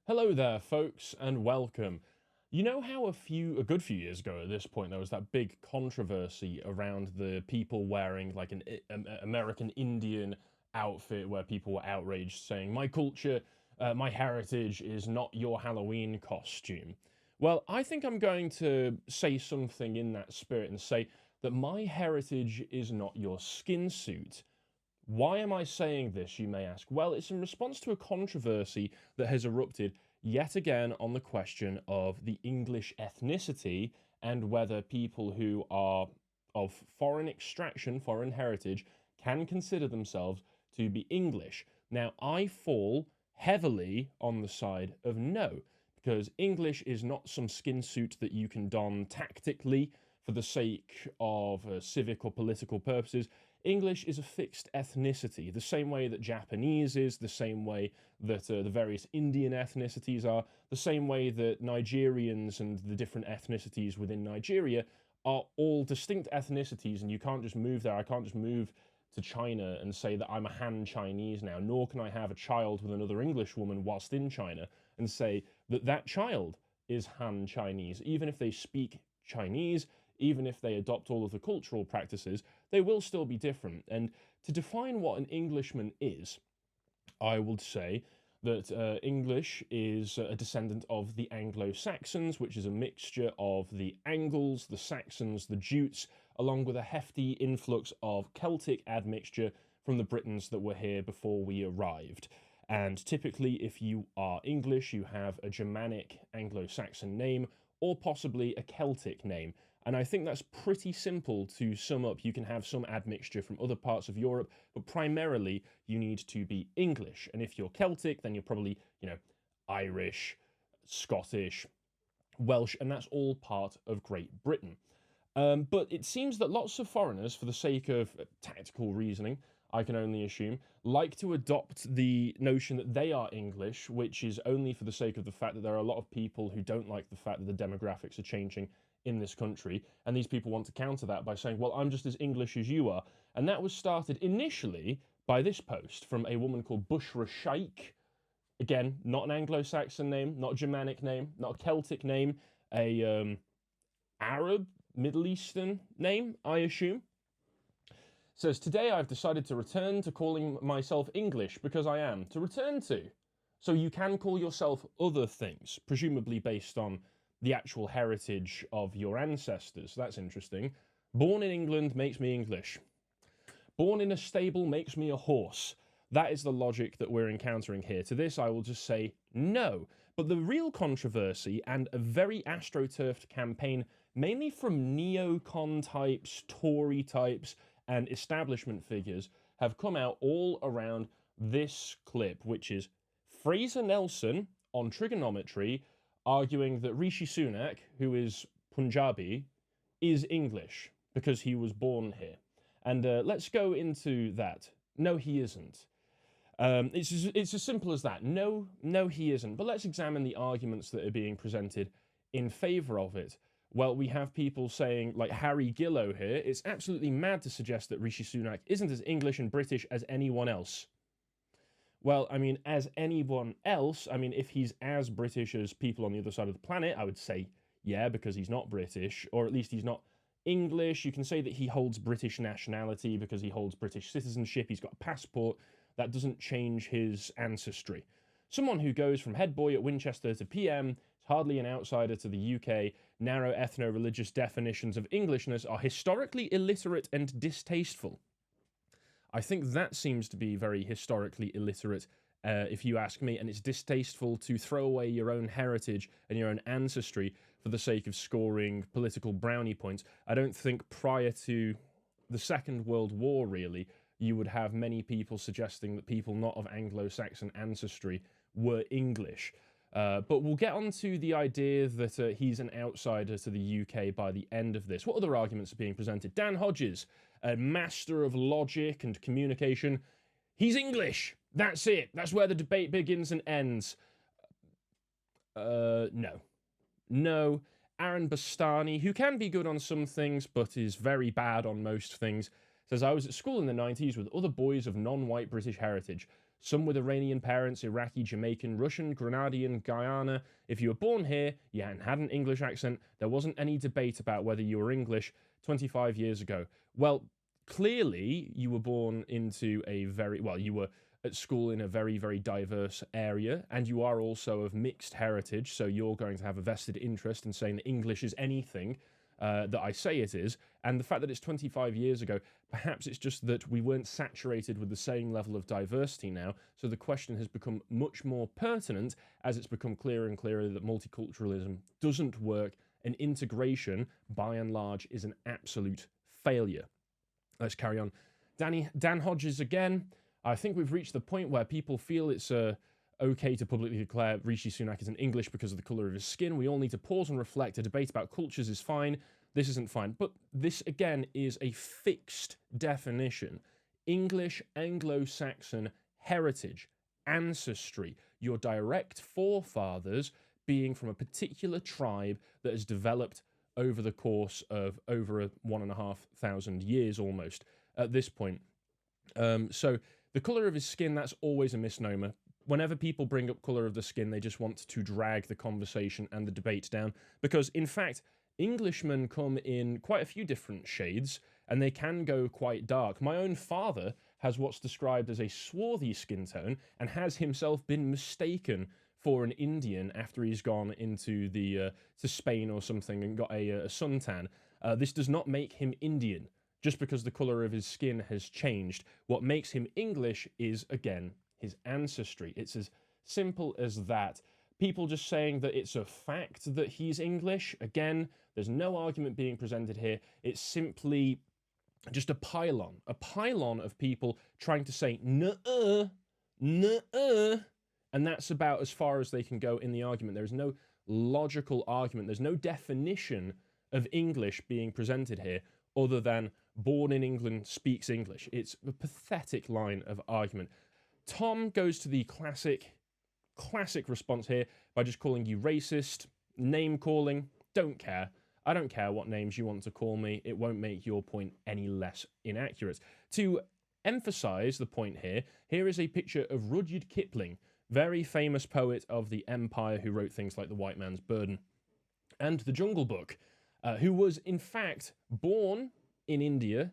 Hello there, folks, and welcome. You know how a good few years ago at this point, there was that big controversy around the people wearing like an American Indian outfit where people were outraged saying, my culture, my heritage is not your Halloween costume. Well, I think I'm going to say something in that spirit and say that my heritage is not your skin suit. Why am I saying this, you may ask? Well, it's in response to a controversy that has erupted yet again on the question of the English ethnicity and whether people who are of foreign extraction, foreign heritage, can consider themselves to be English. Now, I fall heavily on the side of no, because English is not some skin suit that you can don tactically for the sake of civic or political purposes. English is a fixed ethnicity, the same way that Japanese is, the same way that the various Indian ethnicities are, the same way that Nigerians and the different ethnicities within Nigeria are all distinct ethnicities, and you can't just move there. I can't just move to China and say that I'm a Han Chinese now, nor can I have a child with another English woman whilst in China and say that that child is Han Chinese. Even if they speak Chinese, even if they adopt all of the cultural practices, they will still be different. And to define what an Englishman is, I would say that English is a descendant of the Anglo-Saxons, which is a mixture of the Angles, the Saxons, the Jutes, along with a hefty influx of Celtic admixture from the Britons that were here before we arrived. And typically, if you are English, you have a Germanic Anglo-Saxon name, or possibly a Celtic name. And I think that's pretty simple to sum up. You can have some admixture from other parts of Europe, but primarily you need to be English. And if you're Celtic, then you're probably, Irish, Scottish, Welsh, and that's all part of Great Britain. But it seems that lots of foreigners, for the sake of tactical reasoning, I can only assume, like to adopt the notion that they are English, which is only for the sake of the fact that there are a lot of people who don't like the fact that the demographics are changing in this country, and these people want to counter that by saying, well, I'm just as English as you are. And that was started initially by this post from a woman called Bushra Shaikh. Again, not an Anglo-Saxon name, not a Germanic name, not a Celtic name, a Arab, Middle Eastern name, I assume. Says, today I've decided to return to calling myself English because I am. To return to. So you can call yourself other things, presumably based on the actual heritage of your ancestors. That's interesting. Born in England makes me English. Born in a stable makes me a horse. That is the logic that we're encountering here. To this, I will just say no. But the real controversy and a very astroturfed campaign, mainly from neocon types, Tory types, and establishment figures, have come out all around this clip, which is Fraser Nelson on trigonometry arguing that Rishi Sunak, who is Punjabi, is English because he was born here. And let's go into that. No, he isn't. It's as simple as that. No, he isn't. But let's examine the arguments that are being presented in favour of it. Well, we have people saying, like Harry Gillow here, it's absolutely mad to suggest that Rishi Sunak isn't as English and British as anyone else. Well, I mean, as anyone else, I mean, if he's as British as people on the other side of the planet, I would say, yeah, because he's not British, or at least he's not English. You can say that he holds British nationality because he holds British citizenship. He's got a passport. That doesn't change his ancestry. Someone who goes from head boy at Winchester to PM is hardly an outsider to the UK. Narrow ethno-religious definitions of Englishness are historically illiterate and distasteful. I think that seems to be very historically illiterate, if you ask me, and it's distasteful to throw away your own heritage and your own ancestry for the sake of scoring political brownie points. I don't think prior to the Second World War, really, you would have many people suggesting that people not of Anglo-Saxon ancestry were English. But we'll get on to the idea that he's an outsider to the UK by the end of this. What other arguments are being presented? Dan Hodges, a master of logic and communication. He's English. That's it. That's where the debate begins and ends. No. No. Aaron Bastani, who can be good on some things, but is very bad on most things, says, I was at school in the 90s with other boys of non-white British heritage. some with Iranian parents, Iraqi, Jamaican, Russian, Grenadian, Guyana. If you were born here, you had an English accent, there wasn't any debate about whether you were English 25 years ago. Well, clearly you were born into you were at school in a very, very diverse area, and you are also of mixed heritage, so you're going to have a vested interest in saying that English is anything that I say it is. And the fact that it's 25 years ago, perhaps it's just that we weren't saturated with the same level of diversity now, so the question has become much more pertinent as it's become clearer and clearer that multiculturalism doesn't work, and integration, by and large, is an absolute failure. Let's carry on. Dan Hodges again. I think we've reached the point where people feel it's okay to publicly declare Rishi Sunak as an English because of the colour of his skin. We all need to pause and reflect. A debate about cultures is fine. This isn't fine. But this, again, is a fixed definition. English, Anglo-Saxon heritage, ancestry, your direct forefathers being from a particular tribe that has developed over the course of over 1,500 years almost at this point. So the colour of his skin, that's always a misnomer. Whenever people bring up colour of the skin, they just want to drag the conversation and the debate down. Because, in fact, Englishmen come in quite a few different shades, and they can go quite dark. My own father has what's described as a swarthy skin tone, and has himself been mistaken for an Indian after he's gone into to Spain or something and got a suntan. This does not make him Indian, just because the colour of his skin has changed. What makes him English is, again, his ancestry. It's as simple as that. People just saying that it's a fact that he's English, again, there's no argument being presented here. It's simply just a pylon of people trying to say, nuh-uh, nuh-uh, and that's about as far as they can go in the argument. There is no logical argument. There's no definition of English being presented here other than born in England, speaks English. It's a pathetic line of argument. Tom goes to the classic response here by just calling you racist, name calling, don't care. I don't care what names you want to call me. It won't make your point any less inaccurate. To emphasize the point here, here is a picture of Rudyard Kipling, very famous poet of the Empire who wrote things like The White Man's Burden and The Jungle Book, who was in fact born in India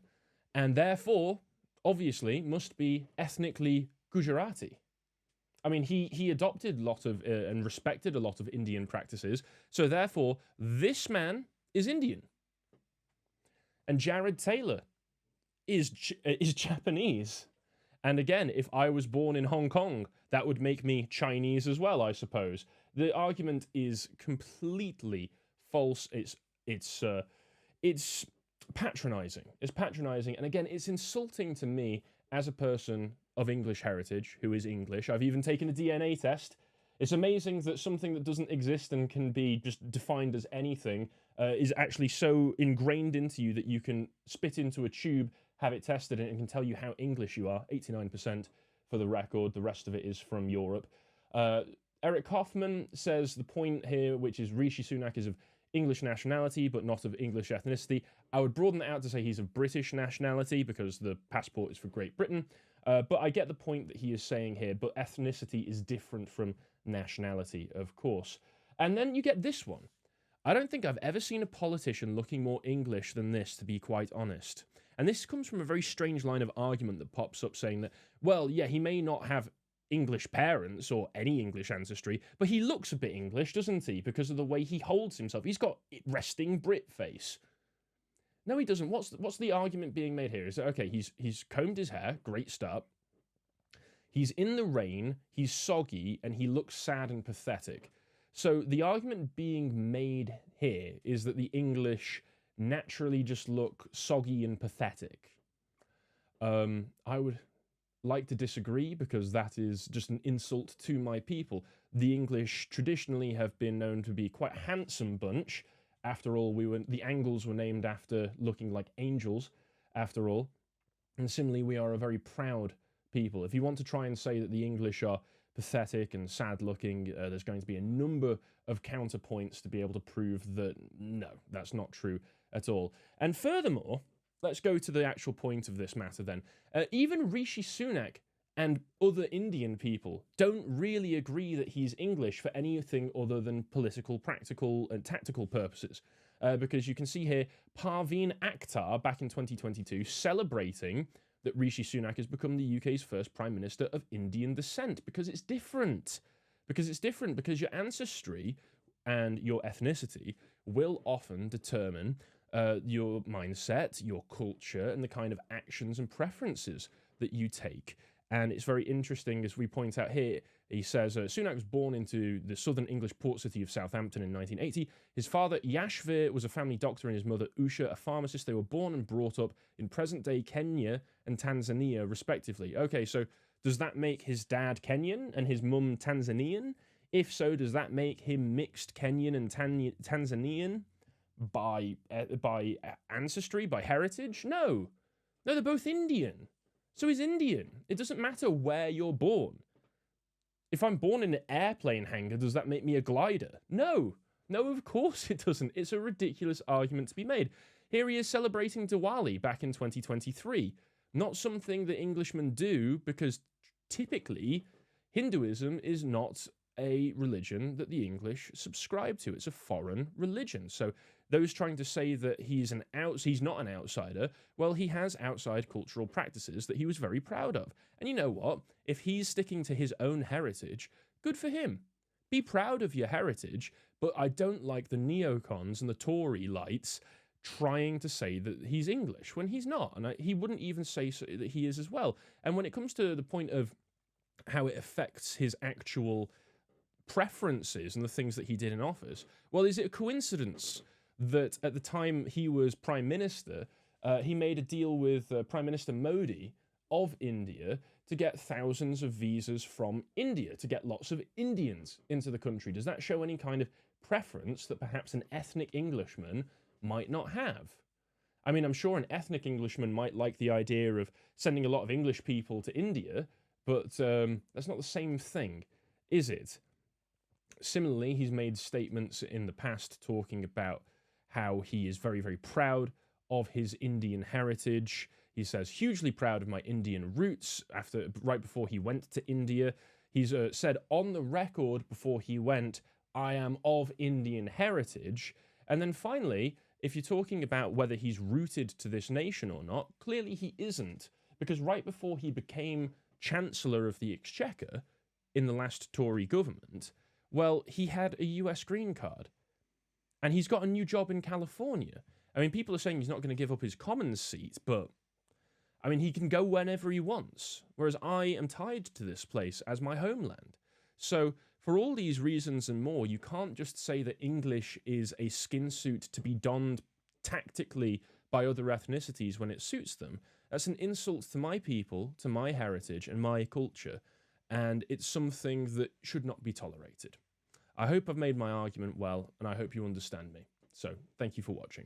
and therefore obviously must be ethnically Gujarati. I mean, he adopted a lot of and respected a lot of Indian practices, so therefore this man is Indian. And Jared Taylor is Japanese. And again, if I was born in Hong Kong, that would make me Chinese as well, I suppose. The argument is completely false. It's patronizing. It's patronizing, and again, it's insulting to me as a person of English heritage who is English. I've even taken a DNA test. It's amazing that something that doesn't exist and can be just defined as anything is actually so ingrained into you that you can spit into a tube, have it tested, and it can tell you how English you are. 89% for the record. The rest of it is from Europe. Eric Hoffman says the point here, which is Rishi Sunak is of English nationality, but not of English ethnicity. I would broaden that out to say he's of British nationality because the passport is for Great Britain. But I get the point that he is saying here, but ethnicity is different from nationality, of course. And then you get this one. I don't think I've ever seen a politician looking more English than this, to be quite honest. And this comes from a very strange line of argument that pops up saying that, well, yeah, he may not have English parents or any English ancestry, but he looks a bit English, doesn't he? Because of the way he holds himself. He's got resting Brit face. No, he doesn't. What's the argument being made here? Is that, okay, he's combed his hair, great start. He's in the rain, he's soggy, and he looks sad and pathetic. So the argument being made here is that the English naturally just look soggy and pathetic. I would like to disagree because that is just an insult to my people. The English traditionally have been known to be quite a handsome bunch. After all, the Angles were named after looking like angels, after all. And similarly, we are a very proud people. If you want to try and say that the English are pathetic and sad-looking, there's going to be a number of counterpoints to be able to prove that, no, that's not true at all. And furthermore, let's go to the actual point of this matter then. Even Rishi Sunak And other Indian people don't really agree that he's English for anything other than political, practical, and tactical purposes. Because you can see here Parveen Akhtar back in 2022 celebrating that Rishi Sunak has become the UK's first Prime Minister of Indian descent because it's different. Because your ancestry and your ethnicity will often determine your mindset, your culture, and the kind of actions and preferences that you take. And it's very interesting, as we point out here, he says, Sunak was born into the southern English port city of Southampton in 1980. His father, Yashvir, was a family doctor, and his mother, Usha, a pharmacist. They were born and brought up in present-day Kenya and Tanzania, respectively. Okay, so does that make his dad Kenyan and his mum Tanzanian? If so, does that make him mixed Kenyan and Tanzanian by ancestry, by heritage? No. No, they're both Indian. So he's Indian. It doesn't matter where you're born. If I'm born in an airplane hangar, does that make me a glider? No. No, of course it doesn't. It's a ridiculous argument to be made. Here he is celebrating Diwali back in 2023. Not something that Englishmen do because typically Hinduism is not a religion that the English subscribe to. It's a foreign religion. So those trying to say that he's not an outsider, well, he has outside cultural practices that he was very proud of. And you know what? If he's sticking to his own heritage, good for him. Be proud of your heritage, but I don't like the neocons and the Tory lights trying to say that he's English when he's not. And he wouldn't even say so that he is as well. And when it comes to the point of how it affects his actual preferences and the things that he did in office, well, is it a coincidence that at the time he was Prime Minister, he made a deal with Prime Minister Modi of India to get thousands of visas from India, to get lots of Indians into the country? Does that show any kind of preference that perhaps an ethnic Englishman might not have? I mean, I'm sure an ethnic Englishman might like the idea of sending a lot of English people to India, but that's not the same thing, is it? Similarly, he's made statements in the past talking about how he is very, very proud of his Indian heritage. He says, hugely proud of my Indian roots right before he went to India. He's said on the record before he went, I am of Indian heritage. And then finally, if you're talking about whether he's rooted to this nation or not, clearly he isn't. Because right before he became Chancellor of the Exchequer in the last Tory government, well, he had a US green card. And he's got a new job in California. I mean, people are saying he's not going to give up his Commons seat, but I mean, he can go whenever he wants, whereas I am tied to this place as my homeland. So for all these reasons and more, you can't just say that English is a skin suit to be donned tactically by other ethnicities when it suits them. That's an insult to my people, to my heritage and my culture, and it's something that should not be tolerated. I hope I've made my argument well, and I hope you understand me. So, thank you for watching.